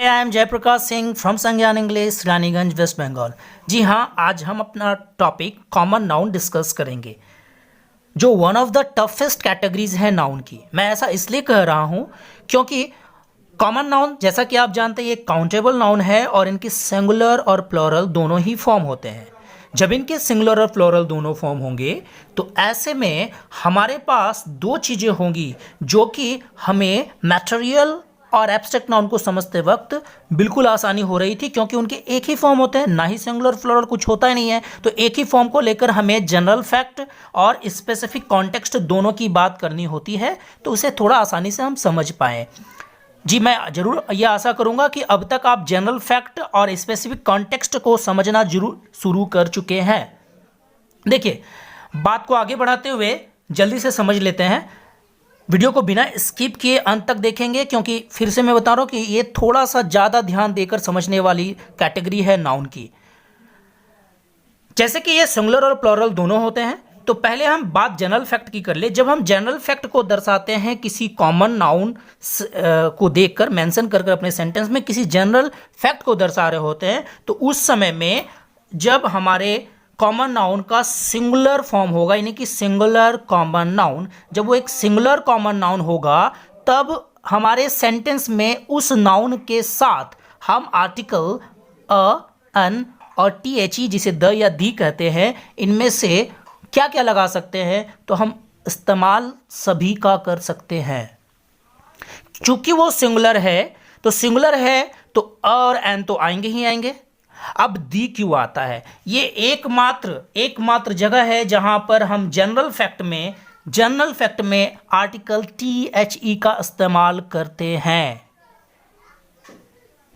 I am Jayprakash Singh from Sangyan English Raniganj West Bengal. जी हाँ, आज हम अपना टॉपिक कॉमन नाउन डिस्कस करेंगे जो one of the toughest categories है नाउन की। मैं ऐसा इसलिए कह रहा हूँ क्योंकि कॉमन नाउन जैसा कि आप जानते हैं ये काउंटेबल नाउन है और इनकी सिंगुलर और प्लूरल दोनों ही फॉर्म होते हैं। जब इनके सिंगुलर और प्लूरल दोनों फॉर्म होंगे तो ऐसे में हमारे पास दो चीज़ें होंगी जो कि हमें मैटेरियल और एब्स्ट्रैक्ट नाउन को समझते वक्त बिल्कुल आसानी हो रही थी, क्योंकि उनके एक ही फॉर्म होते हैं, ना ही सिंगुलर प्लूरल कुछ होता ही नहीं है। तो एक ही फॉर्म को लेकर हमें जनरल फैक्ट और स्पेसिफिक कॉन्टेक्स्ट दोनों की बात करनी होती है, तो उसे थोड़ा आसानी से हम समझ पाएँ। जी, मैं ज़रूर यह आशा करूंगा कि अब तक आप जनरल फैक्ट और स्पेसिफिक कॉन्टेक्स्ट को समझना जरूर शुरू कर चुके हैं। देखिए, बात को आगे बढ़ाते हुए जल्दी से समझ लेते हैं। वीडियो को बिना स्किप किए अंत तक देखेंगे, क्योंकि फिर से मैं बता रहा हूं कि ये थोड़ा सा ज़्यादा ध्यान देकर समझने वाली कैटेगरी है नाउन की। जैसे कि ये सिंगुलर और प्लूरल दोनों होते हैं, तो पहले हम बात जनरल फैक्ट की कर ले। जब हम जनरल फैक्ट को दर्शाते हैं किसी कॉमन नाउन को देखकर, मेंशन कर अपने सेंटेंस में किसी जनरल फैक्ट को दर्शा रहे होते हैं, तो उस समय में जब हमारे कॉमन नाउन का सिंगुलर फॉर्म होगा, यानी कि सिंगुलर कॉमन नाउन, जब वो एक सिंगुलर कॉमन नाउन होगा तब हमारे सेंटेंस में उस नाउन के साथ हम आर्टिकल अ, अन और टी एच ई, जिसे द या दी कहते हैं, इनमें से क्या क्या लगा सकते हैं। तो हम इस्तेमाल सभी का कर सकते हैं। चूंकि वो सिंगुलर है तो अ और एन तो आएंगे ही आएंगे। अब दी क्यों आता है? ये एकमात्र जगह है जहां पर हम जनरल फैक्ट में आर्टिकल टी एच ई का इस्तेमाल करते हैं।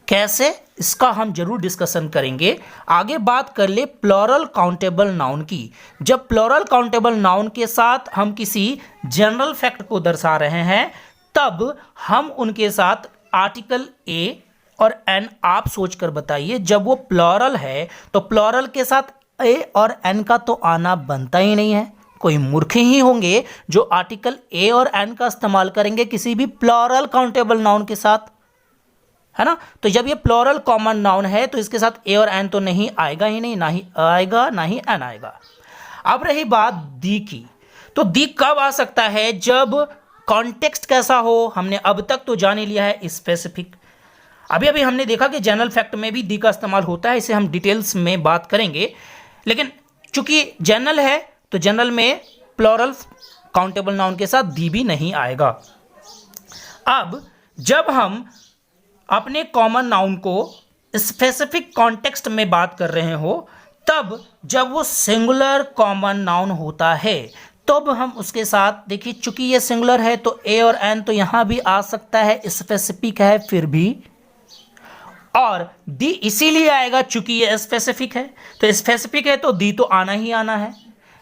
कैसे, इसका हम जरूर डिस्कशन करेंगे। आगे बात कर ले प्लूरल काउंटेबल नाउन की। जब प्लूरल काउंटेबल नाउन के साथ हम किसी जनरल फैक्ट को दर्शा रहे हैं, तब हम उनके साथ आर्टिकल ए और एन, आप सोचकर बताइए, जब वो प्लूरल है तो प्लूरल के साथ ए और एन का तो आना बनता ही नहीं है। कोई मूर्ख ही होंगे जो आर्टिकल ए और एन का इस्तेमाल करेंगे किसी भी प्लूरल काउंटेबल नाउन के साथ, है ना। तो जब ये प्लूरल कॉमन नाउन है तो इसके साथ ए और एन तो नहीं आएगा ही नहीं, ना ही आएगा ना ही एन आएगा। अब रही बात दी की, तो दी कब आ सकता है? जब कॉन्टेक्स्ट कैसा हो। हमने अब तक तो जान ही लिया है स्पेसिफिक। अभी हमने देखा कि जनरल फैक्ट में भी दी का इस्तेमाल होता है, इसे हम डिटेल्स में बात करेंगे। लेकिन चूंकि जनरल है तो जनरल में प्लूरल काउंटेबल नाउन के साथ दी भी नहीं आएगा। अब जब हम अपने कॉमन नाउन को स्पेसिफिक कॉन्टेक्स्ट में बात कर रहे हो, तब जब वो सिंगुलर कॉमन नाउन होता है तब हम उसके साथ, देखिए चूंकि ये सिंगुलर है तो ए और एन तो यहां भी आ सकता है, स्पेसिफिक है फिर भी, और दी इसीलिए आएगा चूंकि ये स्पेसिफिक है। तो स्पेसिफिक है तो दी तो आना ही आना है।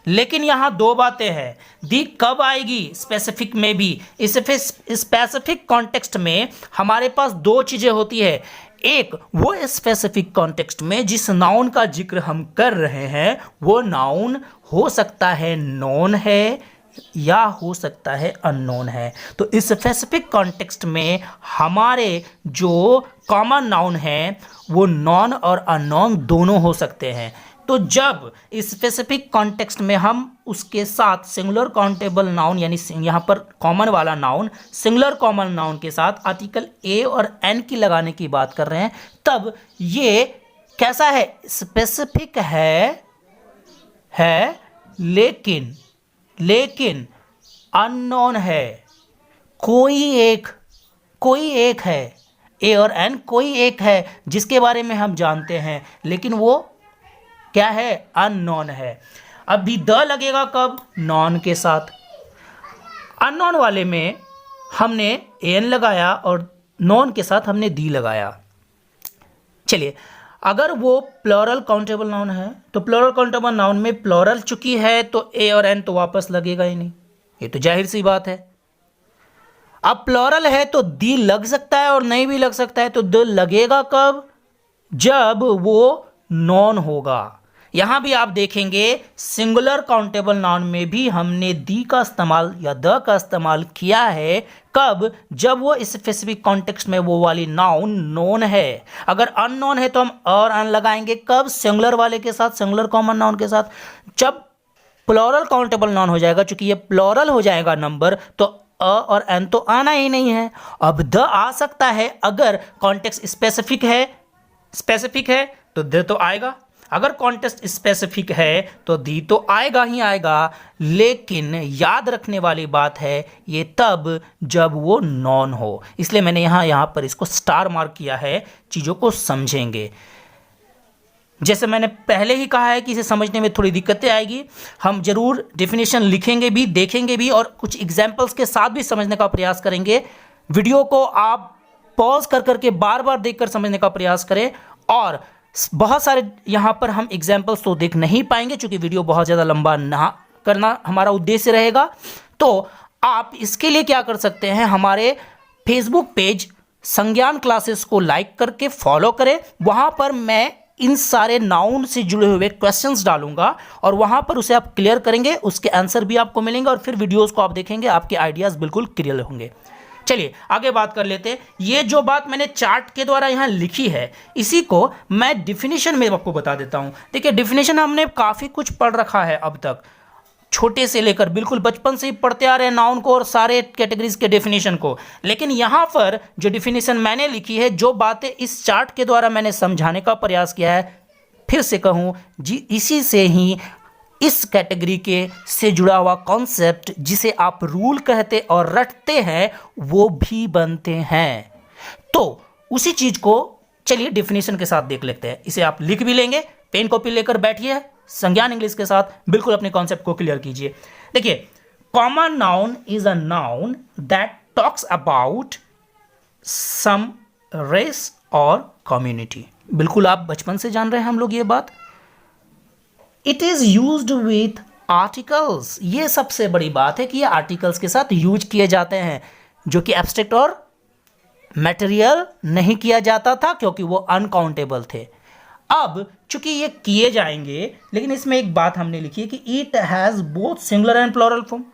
लेकिन यहां दो बातें हैं, दी कब आएगी स्पेसिफिक में भी। स्पेसिफिक कॉन्टेक्स्ट में हमारे पास दो चीजें होती है। एक, वो स्पेसिफिक कॉन्टेक्स्ट में जिस नाउन का जिक्र हम कर रहे हैं वो नाउन हो सकता है नोन है या हो सकता है अननोन है। तो इस स्पेसिफिक कॉन्टेक्स्ट में हमारे जो कॉमन नाउन है वो नॉन और अननोन दोनों हो सकते हैं। तो जब स्पेसिफिक कॉन्टेक्स्ट में हम उसके साथ सिंगुलर काउंटेबल नाउन, यानी यहाँ पर कॉमन वाला नाउन सिंगुलर कॉमन नाउन के साथ आर्टिकल ए और एन की लगाने की बात कर रहे हैं, तब ये कैसा है? स्पेसिफिक है लेकिन अननोन है। कोई एक है, ए और एन कोई एक है जिसके बारे में हम जानते हैं, लेकिन वो क्या है? अननोन है। अभी द लगेगा कब? नॉन के साथ। अननोन वाले में हमने एन लगाया और नॉन के साथ हमने दी लगाया। चलिए, अगर वो प्लूरल काउंटेबल नाउन है तो प्लूरल काउंटेबल नाउन में प्लूरल चुकी है तो ए और एन तो वापस लगेगा ही नहीं, ये तो जाहिर सी बात है। अब प्लूरल है तो दी लग सकता है और नहीं भी लग सकता है। तो द लगेगा कब? जब वो नॉन होगा। यहां भी आप देखेंगे सिंगुलर काउंटेबल नाउन में भी हमने दी का इस्तेमाल या द का इस्तेमाल किया है कब? जब वो स्पेसिफिक कॉन्टेक्स्ट में वो वाली नाउन नोन है। अगर अननोन है तो हम और अन लगाएंगे। कब? सिंगुलर वाले के साथ, सिंगुलर कॉमन नाउन के साथ। जब प्लूरल काउंटेबल नाउन हो जाएगा, चूंकि ये प्लूरल हो जाएगा नंबर, तो अ और एन तो आना ही नहीं है। अब द आ सकता है अगर कॉन्टेक्स्ट स्पेसिफिक है तो द तो आएगा। अगर कॉन्टेक्स्ट स्पेसिफिक है तो दी तो आएगा ही आएगा। लेकिन याद रखने वाली बात है ये तब जब वो नॉन हो, इसलिए मैंने यहाँ पर इसको स्टार मार्क किया है, चीज़ों को समझेंगे। जैसे मैंने पहले ही कहा है कि इसे समझने में थोड़ी दिक्कतें आएगी, हम जरूर डेफिनेशन लिखेंगे भी, देखेंगे भी और कुछ एग्जाम्पल्स के साथ भी समझने का प्रयास करेंगे। वीडियो को आप पॉज कर करके बार बार देखकर समझने का प्रयास करें। और बहुत सारे यहाँ पर हम एग्जाम्पल्स तो देख नहीं पाएंगे क्योंकि वीडियो बहुत ज़्यादा लंबा ना करना हमारा उद्देश्य रहेगा। तो आप इसके लिए क्या कर सकते हैं, हमारे फेसबुक पेज संज्ञान क्लासेस को लाइक करके फॉलो करें। वहाँ पर मैं इन सारे नाउन से जुड़े हुए क्वेश्चंस डालूंगा और वहां पर उसे आप क्लियर करेंगे, उसके आंसर भी आपको मिलेंगे और फिर वीडियोस को आप देखेंगे, आपके आइडियाज बिल्कुल क्लियर होंगे। चलिए आगे बात कर लेते हैं। ये जो बात मैंने चार्ट के द्वारा यहाँ लिखी है, इसी को मैं डिफिनेशन में आपको बता देता हूँ। देखिए डिफिनेशन हमने काफ़ी कुछ पढ़ रखा है अब तक, छोटे से लेकर बिल्कुल बचपन से ही पढ़ते आ रहे हैं नाउन को और सारे कैटेगरीज के डेफिनेशन को। लेकिन यहाँ पर जो डेफिनेशन मैंने लिखी है, जो बातें इस चार्ट के द्वारा मैंने समझाने का प्रयास किया है, फिर से कहूँ जी, इसी से ही इस कैटेगरी के से जुड़ा हुआ कॉन्सेप्ट जिसे आप रूल कहते और रटते हैं वो भी बनते हैं। तो उसी चीज़ को चलिए डेफिनेशन के साथ देख लेते हैं। इसे आप लिख भी लेंगे, पेन कॉपी लेकर बैठिए, संज्ञान इंग्लिश के साथ बिल्कुल अपने कॉन्सेप्ट को क्लियर कीजिए। देखिए, common noun is a noun that talks about some race और कम्युनिटी। बिल्कुल आप बचपन से जान रहे हैं हम लोग ये बात। It is used with articles. ये सबसे बड़ी बात है कि ये आर्टिकल्स के साथ यूज किए जाते हैं, जो कि एब्स्ट्रैक्ट और मटेरियल नहीं किया जाता था क्योंकि वो अनकाउंटेबल थे। अब चूंकि ये किए जाएंगे, लेकिन इसमें एक बात हमने लिखी है कि it has both singular and plural form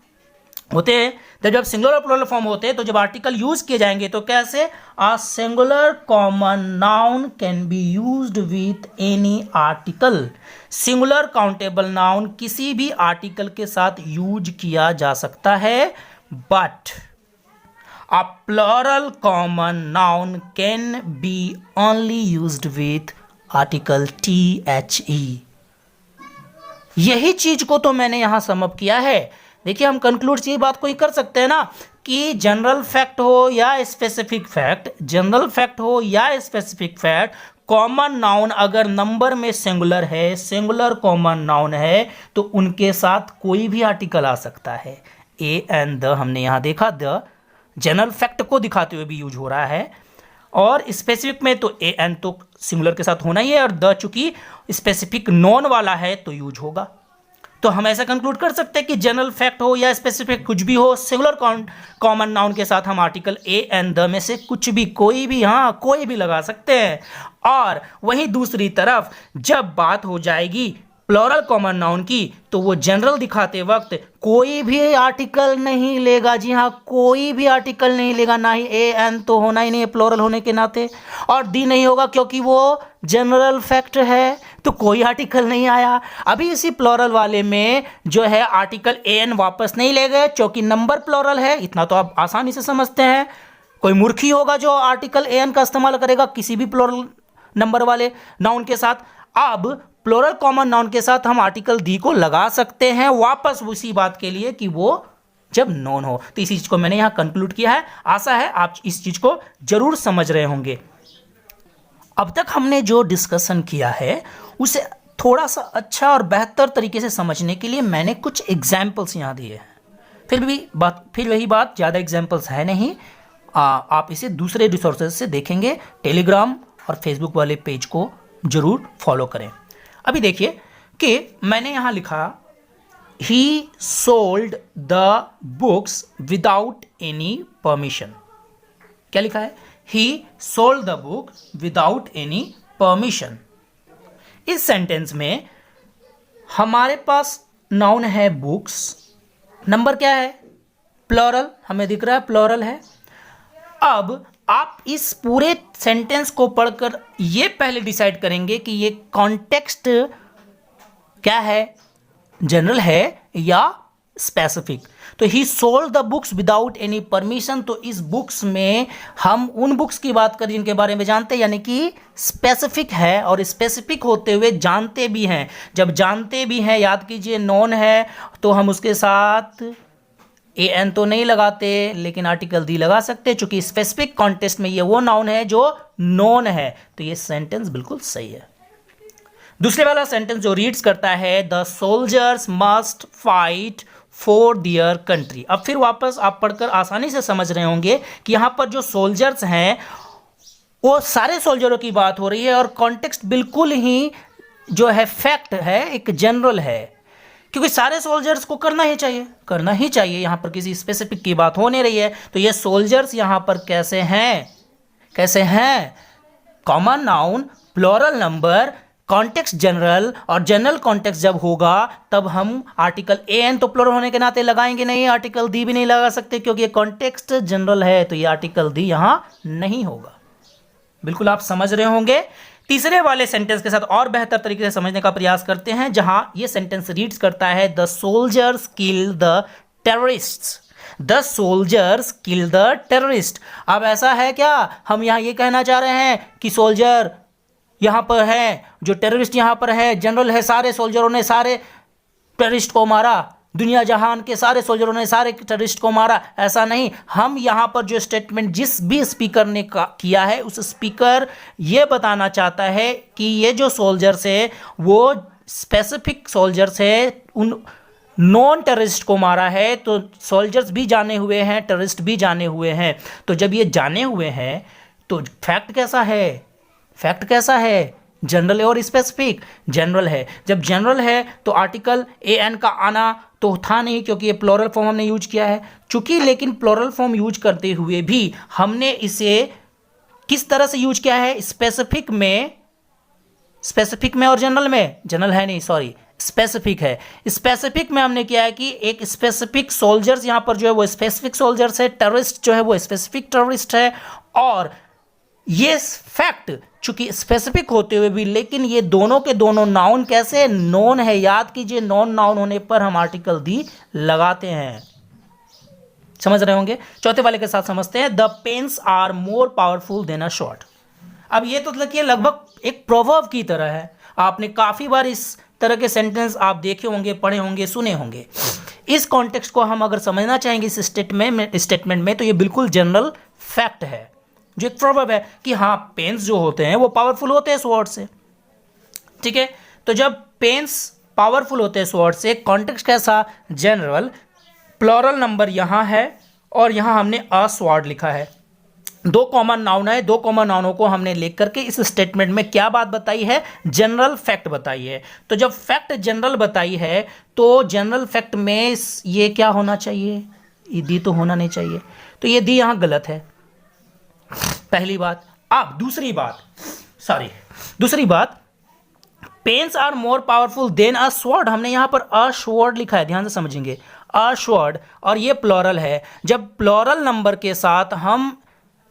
होते हैं। तो जब सिंगुलर और प्लूरल फॉर्म होते हैं तो जब आर्टिकल यूज किए जाएंगे तो कैसे? A singular common noun can be used with any article. Singular countable noun किसी भी आर्टिकल के साथ यूज किया जा सकता है, but a plural common noun can be only used with article THE। यही चीज को तो मैंने यहां समअप किया है। देखिए हम कंक्लूड ये बात को ही कर सकते हैं ना कि जनरल फैक्ट हो या स्पेसिफिक फैक्ट, जनरल फैक्ट हो या स्पेसिफिक फैक्ट, कॉमन नाउन अगर नंबर में सिंगुलर है, सिंगुलर कॉमन नाउन है, तो उनके साथ कोई भी आर्टिकल आ सकता है। ए एंड द हमने यहां देखा, द जनरल फैक्ट को दिखाते हुए भी यूज हो रहा है, और स्पेसिफिक में तो ए एन तो सिंगुलर के साथ होना ही है, और द चूंकि स्पेसिफिक नॉन वाला है तो यूज होगा। तो हम ऐसा कंक्लूड कर सकते हैं कि जनरल फैक्ट हो या स्पेसिफिक कुछ भी हो, सिंगुलर कॉमन नाउन के साथ हम आर्टिकल ए एंड द में से कुछ भी, कोई भी, हाँ कोई भी लगा सकते हैं। और वहीं दूसरी तरफ जब बात हो जाएगी प्लूरल कॉमन नाउन की, तो वो जनरल दिखाते वक्त कोई भी आर्टिकल नहीं लेगा। जी हाँ, कोई भी आर्टिकल नहीं लेगा, ना ही ए एन तो होना ही नहीं है प्लूरल होने के नाते, और दी नहीं होगा क्योंकि वो जनरल फैक्ट है, तो कोई आर्टिकल नहीं आया। अभी इसी प्लूरल वाले में जो है आर्टिकल ए एन वापस नहीं ले गए क्योंकि नंबर प्लूरल है, इतना तो आप आसानी से समझते हैं। कोई मूर्खी होगा जो आर्टिकल ए एन का इस्तेमाल करेगा किसी भी प्लूरल नंबर वाले नाउन के साथ। अब प्लूरल कॉमन नाउन के साथ हम आर्टिकल दी को लगा सकते हैं वापस उसी बात के लिए कि वो जब नॉन हो। तो इसी चीज को मैंने यहां कंक्लूड किया है। आशा है आप इस चीज को जरूर समझ रहे होंगे। अब तक हमने जो डिस्कशन किया है उसे थोड़ा सा अच्छा और बेहतर तरीके से समझने के लिए मैंने कुछ एग्जाम्पल्स यहाँ दिए हैं। फिर वही बात, ज़्यादा एग्जाम्पल्स है नहीं, आप इसे दूसरे रिसोर्सेज से देखेंगे। टेलीग्राम और फेसबुक वाले पेज को जरूर फॉलो करें। अभी देखिए कि मैंने यहाँ लिखा ही sold the books without any permission. क्या लिखा है? ही sold the book without any permission. इस सेंटेंस में हमारे पास नाउन है बुक्स, नंबर क्या है? प्लूरल, हमें दिख रहा है प्लूरल है, अब आप इस पूरे सेंटेंस को पढ़कर ये पहले डिसाइड करेंगे कि ये कॉन्टेक्स्ट क्या है, जनरल है या स्पेसिफिक। तो ही sold the books without any permission, तो इस बुक्स में हम उन बुक्स की बात करें जिनके बारे में जानते हैं, यानी कि स्पेसिफिक है, और स्पेसिफिक होते हुए जानते भी हैं। जब जानते भी हैं, याद कीजिए नॉन है तो हम उसके साथ ए एन तो नहीं लगाते, लेकिन आर्टिकल दी लगा सकते, चूंकि स्पेसिफिक कॉन्टेक्स्ट में ये वो नाउन है जो नॉन है। तो ये सेंटेंस बिल्कुल सही है। दूसरे वाला सेंटेंस जो रीड्स करता है, the soldiers must fight for their country. अब फिर वापस आप पढ़कर आसानी से समझ रहे होंगे कि यहाँ पर जो सोल्जर्स हैं वो सारे सोल्जरों की बात हो रही है, और कॉन्टेक्स्ट बिल्कुल ही जो है फैक्ट है, एक जनरल है, क्योंकि सारे सोल्जर्स को करना ही चाहिए, यहाँ पर किसी स्पेसिफिक की बात हो नहीं रही है। तो ये सोल्जर्स यहाँ पर कैसे हैं, common noun, plural number, context general, और जनरल कॉन्टेक्स्ट जब होगा तब हम आर्टिकल ए एन तो प्लूरल होने के नाते लगाएंगे नहीं, आर्टिकल दी भी नहीं लगा सकते क्योंकि ये कॉन्टेक्स्ट जनरल है, तो ये आर्टिकल दी यहां नहीं होगा। बिल्कुल आप समझ रहे होंगे। तीसरे वाले सेंटेंस के साथ और बेहतर तरीके से समझने का प्रयास करते हैं, जहां ये सेंटेंस रीड्स करता है, the soldiers kill the terrorists. The soldiers kill the terrorist. अब ऐसा है क्या, हम यहाँ ये कहना चाह रहे हैं कि सोल्जर यहाँ पर है, जो टेररिस्ट यहाँ पर है जनरल है, सारे सोल्जरों ने सारे टेररिस्ट को मारा, दुनिया जहान के सारे सोल्जरों ने सारे टेररिस्ट को मारा? ऐसा नहीं। हम यहाँ पर जो स्टेटमेंट जिस भी स्पीकर ने किया है, उस स्पीकर ये बताना चाहता है कि ये जो सोल्जर्स है वो स्पेसिफिक सोल्जर्स है, उन नॉन टेररिस्ट को मारा है। तो सोल्जर्स भी जाने हुए हैं, टेररिस्ट भी जाने हुए हैं। तो जब ये जाने हुए हैं तो फैक्ट कैसा है, जनरल है और स्पेसिफिक। जनरल है, जब जनरल है तो आर्टिकल ए एन का आना तो था नहीं, क्योंकि ये प्लूरल फॉर्म हमने यूज किया है। चूंकि लेकिन प्लूरल फॉर्म यूज करते हुए भी हमने इसे किस तरह से यूज किया है, स्पेसिफिक में और जनरल है नहीं, सॉरी स्पेसिफिक है। स्पेसिफिक में हमने किया है कि एक स्पेसिफिक सोल्जर्स यहाँ पर जो है वो स्पेसिफिक सोल्जर्स है, टेररिस्ट जो है वो स्पेसिफिक टेररिस्ट है। और ये फैक्ट चूंकि स्पेसिफिक होते हुए भी, लेकिन ये दोनों के दोनों नाउन कैसे, नॉन है। याद कीजिए, नॉन नाउन होने पर हम आर्टिकल दी लगाते हैं। समझ रहे होंगे। चौथे वाले के साथ समझते हैं, the pens are more powerful than a sword. अब ये तो लगभग एक प्रोवर्ब की तरह है। आपने काफी बार इस तरह के सेंटेंस आप देखे होंगे, पढ़े होंगे, सुने होंगे। इस कॉन्टेक्स्ट को हम अगर समझना चाहेंगे इस स्टेटमेंट में, तो ये बिल्कुल जनरल फैक्ट है, जो एक प्रोवर्ब है कि हाँ, पेन्स जो होते हैं वो पावरफुल होते हैं स्वॉर्ड से। ठीक है, तो जब पेन्स पावरफुल होते हैं स्वॉर्ड से, कॉन्टेक्स्ट कैसा, जनरल, प्लूरल नंबर यहाँ है और यहाँ हमने अ स्वॉर्ड लिखा है। दो कॉमन नाउन है, दो कॉमन नाउनों को हमने लेकर करके इस स्टेटमेंट में क्या बात बताई है, जनरल फैक्ट बताई है। तो जब फैक्ट जनरल बताई है तो जनरल फैक्ट में ये क्या होना चाहिए, ये दी तो होना नहीं चाहिए, तो ये दी यहाँ गलत है, पहली बात। अब दूसरी बात, pens are more powerful than a sword. हमने यहां पर अ स्वॉर्ड लिखा है, ध्यान से समझेंगे, अ स्वॉर्ड, और ये प्लूरल है। जब प्लूरल नंबर के साथ हम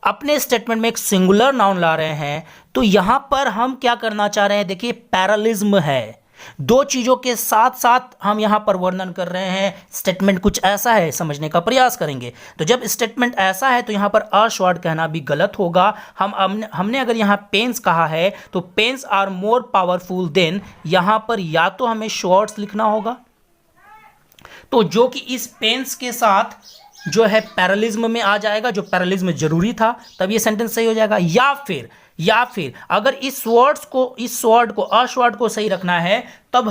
अपने स्टेटमेंट में एक सिंगुलर नाउन ला रहे हैं, तो यहां पर हम क्या करना चाह रहे हैं, देखिए पैरेललिज्म है। दो चीजों के साथ साथ हम यहां पर वर्णन कर रहे हैं। स्टेटमेंट कुछ ऐसा है, समझने का प्रयास करेंगे। तो जब स्टेटमेंट ऐसा है तो यहां पर अ स्वॉर्ड कहना भी गलत होगा। हमने अगर यहां पेन्स कहा है तो pens are more powerful than, यहां पर या तो हमें स्वॉर्ड्स लिखना होगा, तो जो कि इस पेन्स के साथ जो है पैरेललिज्म में आ जाएगा, जो पैरेललिज्म जरूरी था, तब ये सेंटेंस सही हो जाएगा। या फिर अगर इस स्वॉर्ड को अश्वर्ड को सही रखना है, तब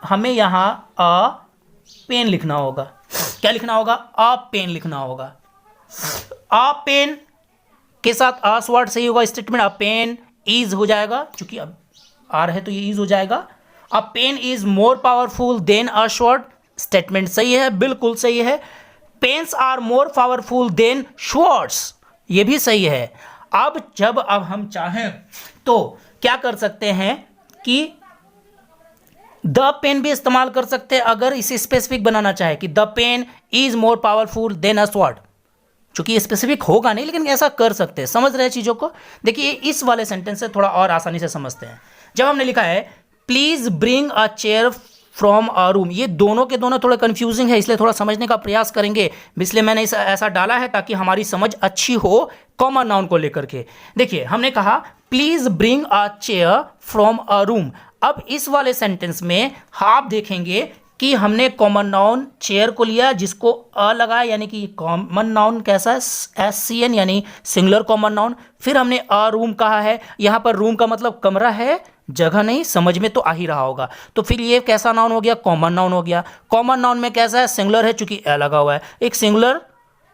हमें यहां अ पेन लिखना होगा। क्या लिखना होगा, अ पेन लिखना होगा। अ पेन के साथ अश्वर्ड सही होगा, स्टेटमेंट अ पेन इज हो जाएगा, क्योंकि अब आर है तो ये इज हो जाएगा। A pen is more powerful than a sword, statement सही है, बिल्कुल सही है। Pens are more powerful than swords, ये भी सही है। अब हम चाहें तो क्या कर सकते हैं कि द पेन भी इस्तेमाल कर सकते हैं, अगर इसे स्पेसिफिक बनाना चाहे कि the pen is more powerful than a sword. चूंकि स्पेसिफिक होगा नहीं, लेकिन ऐसा कर सकते हैं। समझ रहे हैं चीज़ों को? देखिए इस वाले सेंटेंस से थोड़ा और आसानी से समझते हैं। जब हमने लिखा है please bring a chair from a room, ये दोनों के दोनों थोड़ा कंफ्यूजिंग है, इसलिए थोड़ा समझने का प्रयास करेंगे, इसलिए मैंने ऐसा डाला है ताकि हमारी समझ अच्छी हो कॉमन नाउन को लेकर के। देखिए हमने कहा please bring a chair from a room. अब इस वाले सेंटेंस में आप देखेंगे कि हमने कॉमन नाउन चेयर को लिया, जिसको अ लगा, यानी कि कॉमन नाउन कैसा है, SCN यानी सिंगुलर कॉमन नाउन। फिर हमने अ रूम कहा है, यहाँ पर रूम का मतलब कमरा है, जगह नहीं। समझ में तो आ ही रहा होगा। तो फिर ये कैसा नाउन हो गया? कॉमन नाउन हो गया। कॉमन नाउन में कैसा है? सिंगुलर है, चूंकि अ लगा हुआ है। एक सिंगुलर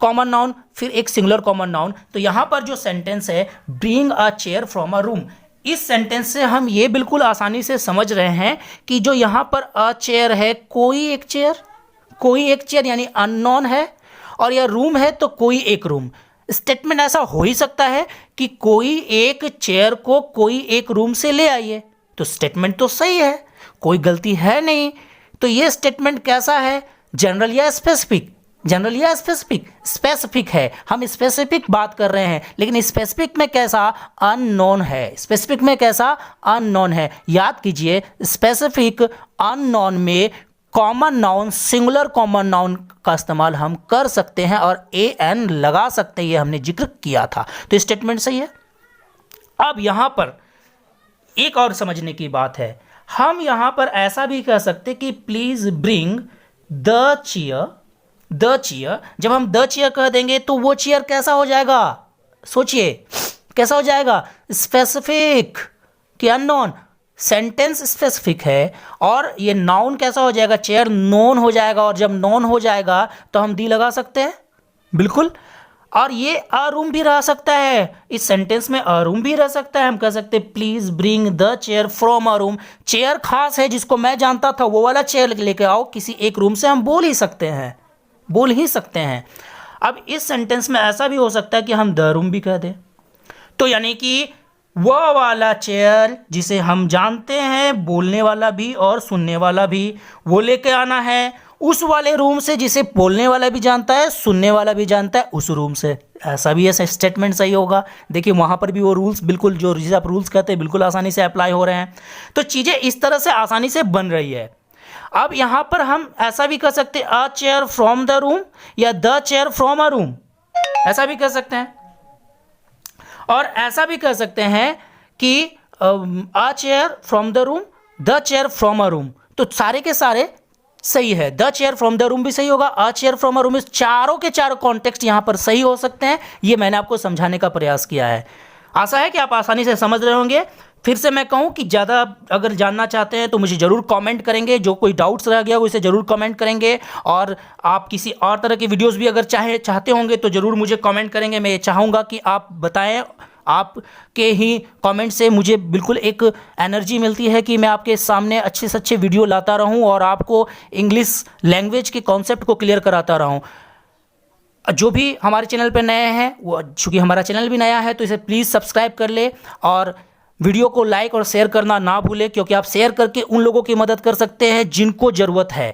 कॉमन नाउन, फिर एक सिंगुलर कॉमन नाउन। तो यहाँ पर जो सेंटेंस है bring a chair from a room, इस सेंटेंस से हम ये बिल्कुल आसानी से समझ रहे हैं कि जो यहाँ पर अ चेयर है, कोई एक चेयर यानी अननोन है, और यह रूम है तो कोई एक रूम। स्टेटमेंट ऐसा हो ही सकता है कि कोई एक चेयर को कोई एक रूम से ले आइए, तो स्टेटमेंट तो सही है, कोई गलती है नहीं। तो ये स्टेटमेंट कैसा है? जनरल या स्पेसिफिक? जनरल या स्पेसिफिक? स्पेसिफिक है। हम स्पेसिफिक बात कर रहे हैं, लेकिन स्पेसिफिक में कैसा? अननोन है। स्पेसिफिक में कैसा? अननोन है। याद कीजिए स्पेसिफिक अननोन में common noun, singular common noun का इस्तेमाल हम कर सकते हैं और AN लगा सकते हैं, ये हमने जिक्र किया था। तो स्टेटमेंट सही है। अब यहां पर एक और समझने की बात है, हम यहां पर ऐसा भी कह सकते कि प्लीज ब्रिंग द चेयर। जब हम द चेयर कह देंगे तो वो चेयर कैसा हो जाएगा? सोचिए कैसा हो जाएगा? स्पेसिफिक कि अननोन? सेंटेंस स्पेसिफिक है और ये नाउन कैसा हो जाएगा? चेयर नोन हो जाएगा, और जब नोन हो जाएगा तो हम दी लगा सकते हैं, बिल्कुल। और ये अ रूम भी रह सकता है, इस सेंटेंस में अ रूम भी रह सकता है। हम कह सकते हैं please bring the chair from a room. Chair खास है, जिसको मैं जानता था वो वाला चेयर लेके आओ, किसी एक रूम से हम बोल ही सकते हैं। अब इस सेंटेंस में ऐसा भी हो सकता है कि हम द रूम भी कह दें, तो यानी कि वो वाला चेयर जिसे हम जानते हैं, बोलने वाला भी और सुनने वाला भी, वो लेके आना है उस वाले रूम से जिसे बोलने वाला भी जानता है, सुनने वाला भी जानता है, उस रूम से। ऐसा भी ऐसा स्टेटमेंट सही होगा। देखिए वहाँ पर भी वो रूल्स बिल्कुल, जो जिसे आप रूल्स कहते हैं, बिल्कुल आसानी से अप्लाई हो रहे हैं। तो चीज़ें इस तरह से आसानी से बन रही है। अब यहाँ पर हम ऐसा भी कर सकते हैं अ चेयर फ्रॉम द रूम या the chair from a room, ऐसा भी कर सकते हैं। और ऐसा भी कर सकते हैं कि a chair from the room, the chair from a room. तो सारे के सारे सही है। The chair from the room भी सही होगा, a chair from a room, चारों के चारों कॉन्टेक्स्ट यहां पर सही हो सकते हैं। ये मैंने आपको समझाने का प्रयास किया है। आशा है कि आप आसानी से समझ रहे होंगे। फिर से मैं कहूं कि ज़्यादा अगर जानना चाहते हैं तो मुझे ज़रूर कमेंट करेंगे, जो कोई डाउट्स रह गया वो इसे ज़रूर कमेंट करेंगे। और आप किसी और तरह की वीडियोस भी अगर चाहते होंगे तो ज़रूर मुझे कमेंट करेंगे। मैं ये चाहूँगा कि आप बताएं, आपके ही कमेंट से मुझे बिल्कुल एक एनर्जी मिलती है कि मैं आपके सामने अच्छे से अच्छे वीडियो लाता रहूं और आपको इंग्लिश लैंग्वेज के कॉन्सेप्ट को क्लियर कराता रहूं। जो भी हमारे चैनल पर नए हैं, वो चूँकि हमारा चैनल भी नया है, तो इसे प्लीज़ सब्सक्राइब कर ले और वीडियो को लाइक और शेयर करना ना भूलें, क्योंकि आप शेयर करके उन लोगों की मदद कर सकते हैं जिनको ज़रूरत है।